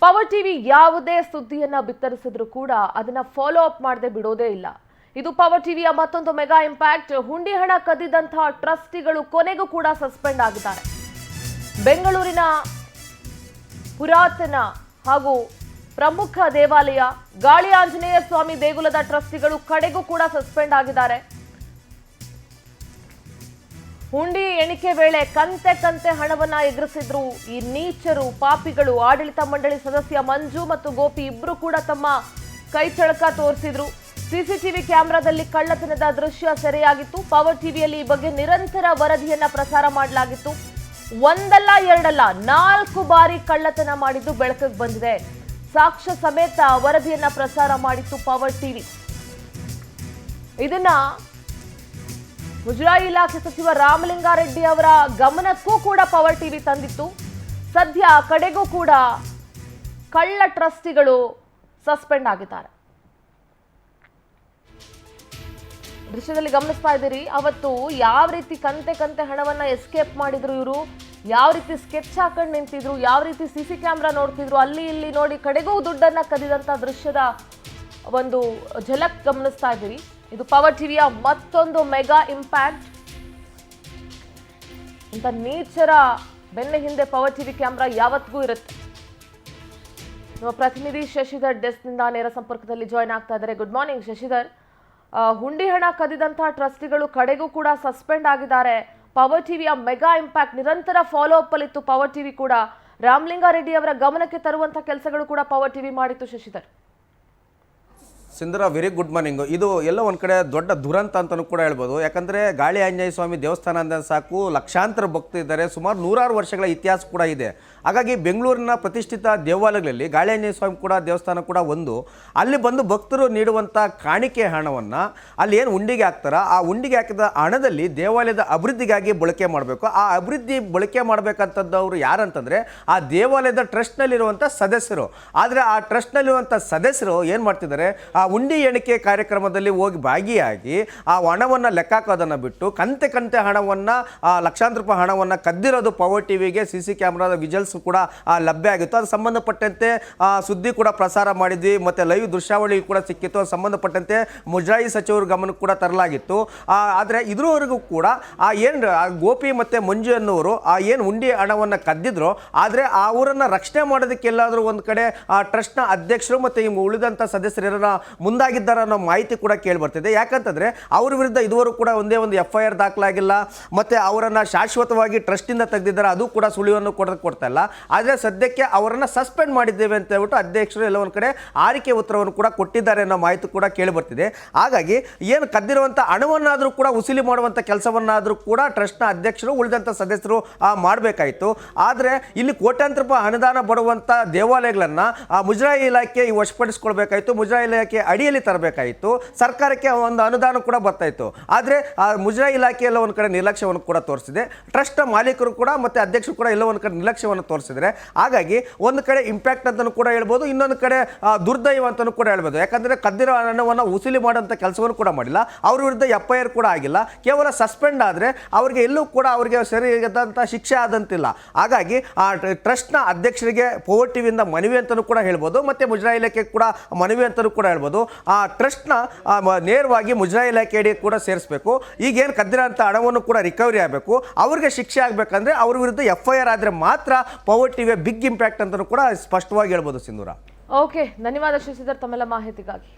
Power TV ಯಾವುದೇ ಸುದ್ದಿಯನ್ನ ಬಿತ್ತರಿಸಿದ್ರು ಕೂಡ ಅದನ್ನ ಫಾಲೋ ಅಪ್ ಮಾಡದೆ ಬಿಡೋದೇ ಇಲ್ಲ. ಇದು ಪವರ್ ಟಿವಿಯ ಮತ್ತೊಂದು ಮೆಗಾ ಇಂಪ್ಯಾಕ್ಟ್. ಹುಂಡಿ ಹಣ ಕದ್ದಿದಂತಹ ಟ್ರಸ್ಟಿಗಳು ಕೊನೆಗೂ ಕೂಡ ಸಸ್ಪೆಂಡ್ ಆಗಿದ್ದಾರೆ. ಬೆಂಗಳೂರಿನ ಪುರಾತನ ಹಾಗೂ ಪ್ರಮುಖ ದೇವಾಲಯ ಗಾಳಿ ಆಂಜನೇಯ ಸ್ವಾಮಿ ದೇಗುಲದ ಟ್ರಸ್ಟಿಗಳು ಕಡೆಗೂ ಕೂಡ ಸಸ್ಪೆಂಡ್ ಆಗಿದ್ದಾರೆ. ಹುಂಡಿ ಎಣಿಕೆ ವೇಳೆ ಕಂತೆ ಹಣವನ್ನ ಎಗರಿಸಿದ್ರು ಈ ನೀಚರು, ಪಾಪಿಗಳು. ಆಡಳಿತ ಮಂಡಳಿ ಸದಸ್ಯ ಮಂಜು ಮತ್ತು ಗೋಪಿ ಇಬ್ರು ಕೂಡ ತಮ್ಮ ಕೈ ಚಳಕ ತೋರಿಸಿದ್ರು. ಸಿಸಿಟಿವಿ ಕ್ಯಾಮೆರಾದಲ್ಲಿ ಕಳ್ಳತನದ ದೃಶ್ಯ ಸೆರೆಯಾಗಿತ್ತು. ಪವರ್ ಟಿವಿಯಲ್ಲಿ ಈ ಬಗ್ಗೆ ನಿರಂತರ ವರದಿಯನ್ನ ಪ್ರಸಾರ ಮಾಡಲಾಗಿತ್ತು. ಒಂದಲ್ಲ ಎರಡಲ್ಲ 4 ಬಾರಿ ಕಳ್ಳತನ ಮಾಡಿದ್ದು ಬೆಳಕಿಗೆ ಬಂದಿದೆ. ಸಾಕ್ಷ್ಯ ಸಮೇತ ವರದಿಯನ್ನ ಪ್ರಸಾರ ಮಾಡಿತ್ತು ಪವರ್ ಟಿವಿ. ಇದನ್ನ ಮುಜರಾಯಿ ಇಲಾಖೆ ಸಚಿವ ರಾಮಲಿಂಗಾರೆಡ್ಡಿ ಅವರ ಗಮನಕ್ಕೂ ಕೂಡ ಪವರ್ ಟಿವಿ ತಂದಿತ್ತು. ಸದ್ಯ ಕಡೆಗೂ ಕೂಡ ಕಳ್ಳ ಟ್ರಸ್ಟಿಗಳು ಸಸ್ಪೆಂಡ್ ಆಗಿದ್ದಾರೆ. ದೃಶ್ಯದಲ್ಲಿ ಗಮನಿಸ್ತಾ ಇದ್ದೀರಿ, ಅವತ್ತು ಯಾವ ರೀತಿ ಕಂತೆ ಹಣವನ್ನ ಎಸ್ಕೇಪ್ ಮಾಡಿದ್ರು ಇವರು, ಯಾವ ರೀತಿ ಸ್ಕೆಚ್ ಹಾಕೊಂಡು ನಿಂತಿದ್ರು, ಯಾವ ರೀತಿ ಸಿಸಿ ಕ್ಯಾಮ್ರಾ ನೋಡ್ತಿದ್ರು, ಅಲ್ಲಿ ಇಲ್ಲಿ ನೋಡಿ ಕಡೆಗೂ ದುಡ್ಡನ್ನ ಕದಿದಂತ ದೃಶ್ಯದ ಒಂದು ಝಲಕ್ ಗಮನಿಸ್ತಾ ಇದ್ದೀರಿ. ಇದು ಪವರ್ ಟಿವಿಯ ಮತ್ತೊಂದು ಮೆಗಾ ಇಂಪ್ಯಾಕ್ಟ್. ಇಂಥ ನೀಚರ ಬೆನ್ನ ಹಿಂದೆ ಪವರ್ ಟಿವಿ ಕ್ಯಾಮ್ರಾ ಯಾವತ್ತಿಗೂ ಇರುತ್ತೆ. ನಮ್ಮ ಪ್ರತಿನಿಧಿ ಶಶಿಧರ್ ಡೆಸ್ಕ್ನಿಂದ ನೇರ ಸಂಪರ್ಕದಲ್ಲಿ ಜಾಯ್ನ್ ಆಗ್ತಾ ಇದ್ದಾರೆ. Good morning Shashidhar. ಹುಂಡಿ ಹಣ ಕದಿದಂತಹ ಟ್ರಸ್ಟಿಗಳು ಕಡೆಗೂ ಕೂಡ ಸಸ್ಪೆಂಡ್ ಆಗಿದ್ದಾರೆ. ಪವರ್ ಟಿವಿಯ ಮೆಗಾ ಇಂಪ್ಯಾಕ್ಟ್ ನಿರಂತರ ಫಾಲೋ ಅಪ್ ಅಲ್ಲಿತ್ತು. ಪವರ್ ಟಿವಿ ಕೂಡ ರಾಮಲಿಂಗಾರೆಡ್ಡಿ ಅವರ ಗಮನಕ್ಕೆ ತರುವಂತಹ ಕೆಲಸಗಳು ಕೂಡ ಪವರ್ ಟಿವಿ ಮಾಡಿತ್ತು. Shashidhar Sindhara, very good morning. ಇದು ಎಲ್ಲ ಒಂದು ಕಡೆ ದೊಡ್ಡ ದುರಂತ ಅಂತಲೂ ಕೂಡ ಹೇಳ್ಬೋದು. ಯಾಕಂದರೆ ಗಾಳಿ ಆಂಜನೇಯ ಸ್ವಾಮಿ ದೇವಸ್ಥಾನ ಅಂದರೆ ಸಾಕು, ಲಕ್ಷಾಂತರ ಭಕ್ತರಿದ್ದಾರೆ, ಸುಮಾರು 100 ವರ್ಷಗಳ ಇತಿಹಾಸ ಕೂಡ ಇದೆ. ಹಾಗಾಗಿ ಬೆಂಗಳೂರಿನ ಪ್ರತಿಷ್ಠಿತ ದೇವಾಲಯಗಳಲ್ಲಿ ಗಾಳಿ ಆಂಜನೇಯ ಸ್ವಾಮಿ ಕೂಡ ದೇವಸ್ಥಾನ ಕೂಡ ಒಂದು. ಅಲ್ಲಿ ಬಂದು ಭಕ್ತರು ನೀಡುವಂಥ ಕಾಣಿಕೆ ಹಣವನ್ನು ಅಲ್ಲಿ ಏನು ಉಂಡಿಗೆ ಹಾಕ್ತಾರೋ ಆ ಉಂಡಿಗೆ ಹಾಕಿದ ಹಣದಲ್ಲಿ ದೇವಾಲಯದ ಅಭಿವೃದ್ಧಿಗಾಗಿ ಬಳಕೆ ಮಾಡಬೇಕು. ಆ ಅಭಿವೃದ್ಧಿ ಬಳಕೆ ಮಾಡಬೇಕಂತದ್ದವರು ಯಾರಂತಂದರೆ ಆ ದೇವಾಲಯದ ಟ್ರಸ್ಟ್ನಲ್ಲಿರುವಂಥ ಸದಸ್ಯರು. ಆದರೆ ಆ ಟ್ರಸ್ಟ್ನಲ್ಲಿರುವಂಥ ಸದಸ್ಯರು ಏನು ಮಾಡ್ತಿದ್ದಾರೆ, ಆ ಉಂಡಿ ಎಣಿಕೆ ಕಾರ್ಯಕ್ರಮದಲ್ಲಿ ಹೋಗಿ ಭಾಗಿಯಾಗಿ ಆ ಹಣವನ್ನು ಲೆಕ್ಕ ಹಾಕೋದನ್ನು ಬಿಟ್ಟು ಕಂತೆ ಹಣವನ್ನು, ಲಕ್ಷಾಂತರ ರೂಪಾಯಿ ಹಣವನ್ನು ಕದ್ದಿರೋದು ಪವರ್ ಟಿವಿಗೆ CC ಕ್ಯಾಮ್ರಾದ ವಿಜುವಲ್ಸ್ ಕೂಡ ಲಭ್ಯ ಆಗಿತ್ತು. ಅದು ಸಂಬಂಧಪಟ್ಟಂತೆ ಸುದ್ದಿ ಕೂಡ ಪ್ರಸಾರ ಮಾಡಿದ್ವಿ, ಮತ್ತು ಲೈವ್ ದೃಶ್ಯಾವಳಿ ಕೂಡ ಸಿಕ್ಕಿತ್ತು. ಅದು ಸಂಬಂಧಪಟ್ಟಂತೆ ಮುಜರಾಯಿ ಸಚಿವರ ಗಮನಕ್ಕೆ ಕೂಡ ತರಲಾಗಿತ್ತು. ಆದರೆ ಇದ್ರವರೆಗೂ ಕೂಡ ಏನು ಗೋಪಿ ಮತ್ತು ಮಂಜು ಅನ್ನೋರು ಏನು ಉಂಡಿ ಹಣವನ್ನು ಕದ್ದಿದ್ರು, ಆದರೆ ಆ ಊರನ್ನು ರಕ್ಷಣೆ ಮಾಡೋದಕ್ಕೆ ಎಲ್ಲಾದರೂ ಒಂದು ಕಡೆ ಟ್ರಸ್ಟ್ನ ಅಧ್ಯಕ್ಷರು ಮತ್ತು ಈ ಉಳಿದಂಥ ಸದಸ್ಯರನ್ನ ಮುಂದಾಗಿದ್ದಾರೆ ಅನ್ನೋ ಮಾಹಿತಿ ಕೂಡ ಕೇಳಿಬರ್ತಿದೆ. ಯಾಕಂತಂದರೆ ಅವ್ರ ವಿರುದ್ಧ ಇದುವರೆಗೂ ಕೂಡ ಒಂದೇ ಒಂದು FIR ದಾಖಲಾಗಿಲ್ಲ, ಮತ್ತು ಅವರನ್ನು ಶಾಶ್ವತವಾಗಿ ಟ್ರಸ್ಟಿಂದ ತೆಗೆದಿದ್ದಾರೆ, ಅದು ಕೂಡ ಸುಳಿವನ್ನು ಕೊಡ್ತಾ ಇಲ್ಲ. ಆದರೆ ಸದ್ಯಕ್ಕೆ ಅವರನ್ನು ಸಸ್ಪೆಂಡ್ ಮಾಡಿದ್ದೇವೆ ಅಂತ ಹೇಳ್ಬಿಟ್ಟು ಅಧ್ಯಕ್ಷರು ಎಲ್ಲ ಒಂದು ಕಡೆ ಆರಿಕೆ ಉತ್ತರವನ್ನು ಕೂಡ ಕೊಟ್ಟಿದ್ದಾರೆ ಅನ್ನೋ ಮಾಹಿತಿ ಕೂಡ ಕೇಳಿಬರ್ತಿದೆ. ಹಾಗಾಗಿ ಏನು ಕದ್ದಿರುವಂಥ ಹಣವನ್ನಾದರೂ ಕೂಡ ಉಸಿಲಿ ಮಾಡುವಂಥ ಕೆಲಸವನ್ನಾದರೂ ಕೂಡ ಟ್ರಸ್ಟ್ನ ಅಧ್ಯಕ್ಷರು ಉಳಿದಂಥ ಸದಸ್ಯರು ಮಾಡಬೇಕಾಯಿತು. ಆದರೆ ಇಲ್ಲಿ ಕೋಟ್ಯಾಂತರ ರೂಪಾಯಿ ಅನುದಾನ ಬರುವಂಥ ದೇವಾಲಯಗಳನ್ನು ಮುಜರಾಯಿ ಇಲಾಖೆ ವಶಪಡಿಸ್ಕೊಳ್ಬೇಕಾಯಿತು, ಮುಜರಾಯಿ ಇಲಾಖೆ ಅಡಿಯಲ್ಲಿ ತರಬೇಕಾಯಿತು, ಸರ್ಕಾರಕ್ಕೆ ಒಂದು ಅನುದಾನ ಕೂಡ ಬರ್ತಾಯಿತ್ತು. ಆದರೆ ಮುಜರಾಯಿ ಇಲಾಖೆ ಎಲ್ಲ ಒಂದು ಕಡೆ ನಿರ್ಲಕ್ಷ್ಯವನ್ನು ಕೂಡ ತೋರಿಸಿದೆ. ಟ್ರಸ್ಟ್ ಮಾಲೀಕರು ಕೂಡ ಮತ್ತು ಅಧ್ಯಕ್ಷರು ಕೂಡ ಎಲ್ಲ ಒಂದು ಕಡೆ ನಿರ್ಲಕ್ಷ್ಯವನ್ನು ತೋರಿಸಿದರೆ, ಹಾಗಾಗಿ ಒಂದು ಕಡೆ ಇಂಪ್ಯಾಕ್ಟ್ ಅಂತಲೂ ಕೂಡ ಹೇಳ್ಬೋದು, ಇನ್ನೊಂದು ಕಡೆ ದುರ್ದೈವ ಅಂತಲೂ ಕೂಡ ಹೇಳ್ಬೋದು. ಯಾಕಂದರೆ ಕದ್ದಿರೋ ಹಣವನ್ನು ವಸೂಲಿ ಮಾಡುವಂಥ ಕೆಲಸವನ್ನು ಕೂಡ ಮಾಡಿಲ್ಲ, ಅವ್ರ ವಿರುದ್ಧ FIR ಕೂಡ ಆಗಿಲ್ಲ, ಕೇವಲ ಸಸ್ಪೆಂಡ್ ಆದರೆ ಅವರಿಗೆ ಎಲ್ಲೂ ಕೂಡ ಅವರಿಗೆ ಸರಿಯಾದಂಥ ಶಿಕ್ಷೆ ಆದಂತಿಲ್ಲ. ಹಾಗಾಗಿ ಆ ಟ್ರಸ್ಟ್ನ ಅಧ್ಯಕ್ಷರಿಗೆ ಪವರ್ ಟಿವಿಯಿಂದ ಮನವಿ ಅಂತಲೂ ಕೂಡ ಹೇಳ್ಬೋದು, ಮತ್ತು ಮುಜರಾಯಿ ಇಲಾಖೆ ಕೂಡ ಮನವಿ ಅಂತಲೂ ಕೂಡ ಹೇಳ್ಬೋದು. ಆ ಟ್ರಸ್ಟ್ನ ನೇರವಾಗಿ ಮುಜರಾಯಿ ಇಲಾಖೆ ಅಡಿ ಕೂಡ ಸೇರಿಸಬೇಕು. ಈಗೇನು ಕದ್ದಿರೋಂಥ ಹಣವನ್ನು ಕೂಡ ರಿಕವರಿ ಆಗಬೇಕು, ಅವ್ರಿಗೆ ಶಿಕ್ಷೆ ಆಗಬೇಕಂದ್ರೆ ಅವ್ರ ವಿರುದ್ಧ FIR ಆದರೆ ಮಾತ್ರ ಪವರ್ ಟಿವಿಯ ಬಿಗ್ ಇಂಪ್ಯಾಕ್ಟ್ ಅಂತಲೂ ಕೂಡ ಸ್ಪಷ್ಟವಾಗಿ ಹೇಳ್ಬೋದು. ಸಿಂಧೂರ, ಓಕೆ, ಧನ್ಯವಾದ ಶಶಿಧರ್ ತಮ್ಮೆಲ್ಲ ಮಾಹಿತಿಗಾಗಿ.